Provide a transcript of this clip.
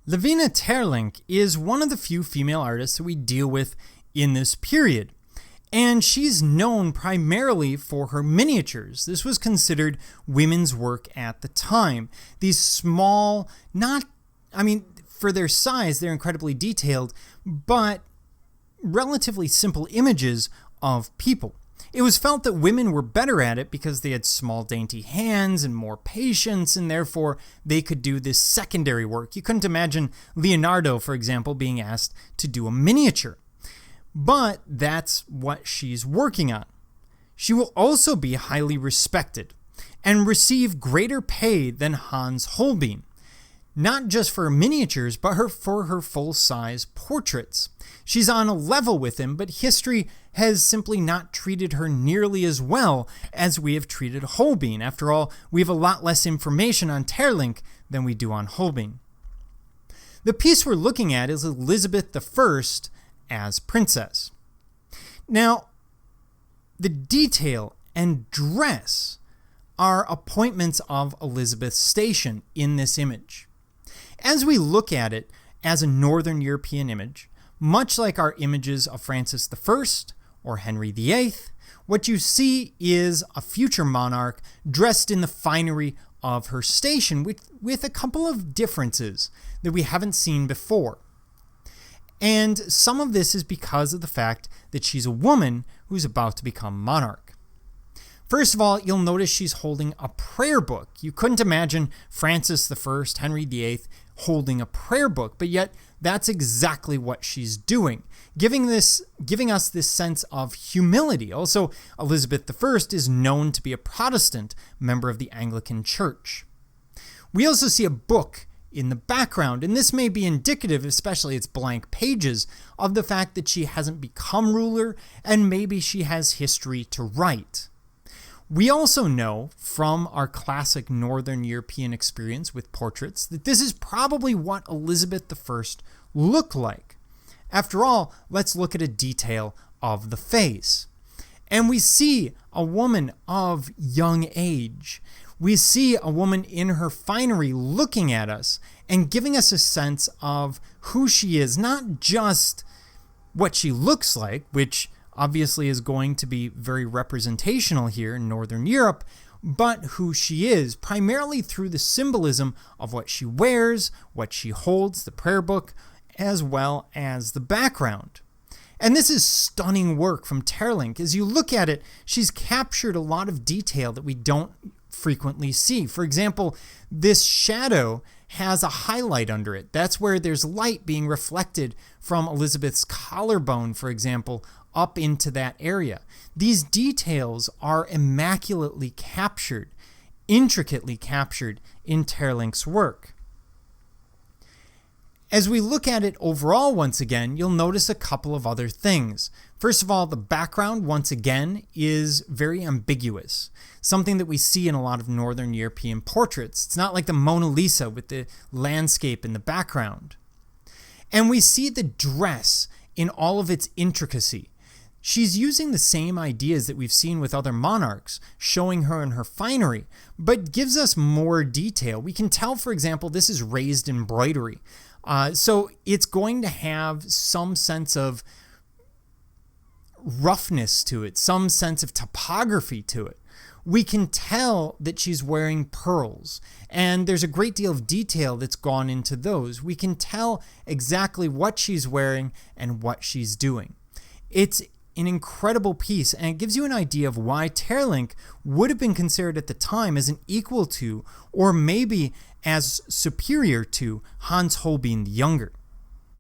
Lavina Teerlinc is one of the few female artists that we deal with in this period, and she's known primarily for her miniatures. This was considered women's work at the time. These small, for their size, they're incredibly detailed, but relatively simple images of people. It was felt that women were better at it because they had small, dainty hands and more patience, and therefore they could do this secondary work. You couldn't imagine Leonardo, for example, being asked to do a miniature. But that's what she's working on. She will also be highly respected and receive greater pay than Hans Holbein, not just for her miniatures, but for her full-size portraits. She's on a level with him, but history has simply not treated her nearly as well as we have treated Holbein. After all, we have a lot less information on Teerlinc than we do on Holbein. The piece we're looking at is Elizabeth I as princess. Now, the detail and dress are appointments of Elizabeth's station in this image. As we look at it as a Northern European image, much like our images of Francis I or Henry VIII, what you see is a future monarch dressed in the finery of her station with a couple of differences that we haven't seen before. And some of this is because of the fact that she's a woman who's about to become monarch. First of all, you'll notice she's holding a prayer book. You couldn't imagine Francis I, Henry VIII holding a prayer book, but yet that's exactly what she's doing, giving us this sense of humility. Also, Elizabeth I is known to be a Protestant member of the Anglican Church. We also see a book in the background, and this may be indicative, especially its blank pages, of the fact that she hasn't become ruler and maybe she has history to write. We also know from our classic Northern European experience with portraits that this is probably what Elizabeth I looked like. After all, let's look at a detail of the face. And we see a woman of young age. We see a woman in her finery looking at us and giving us a sense of who she is, not just what she looks like, which obviously is going to be very representational here in Northern Europe, but who she is, primarily through the symbolism of what she wears, what she holds, the prayer book, as well as the background. And this is stunning work from Teerlinc. As you look at it, she's captured a lot of detail that we don't frequently see. For example, this shadow has a highlight under it. That's where there's light being reflected from Elizabeth's collarbone, for example, up into that area. These details are immaculately captured, intricately captured in Teerlinc's work. As we look at it overall once again, you'll notice a couple of other things. First of all, the background once again is very ambiguous, something that we see in a lot of Northern European portraits. It's not like the Mona Lisa with the landscape in the background. And we see the dress in all of its intricacy. She's using the same ideas that we've seen with other monarchs, showing her in her finery, but gives us more detail. We can tell, for example, this is raised embroidery. So it's going to have some sense of roughness to it, some sense of topography to it. We can tell that she's wearing pearls, and there's a great deal of detail that's gone into those. We can tell exactly what she's wearing and what she's doing. It's an incredible piece, and it gives you an idea of why Teerlinc would have been considered at the time as an equal to, or maybe as superior to, Hans Holbein the Younger.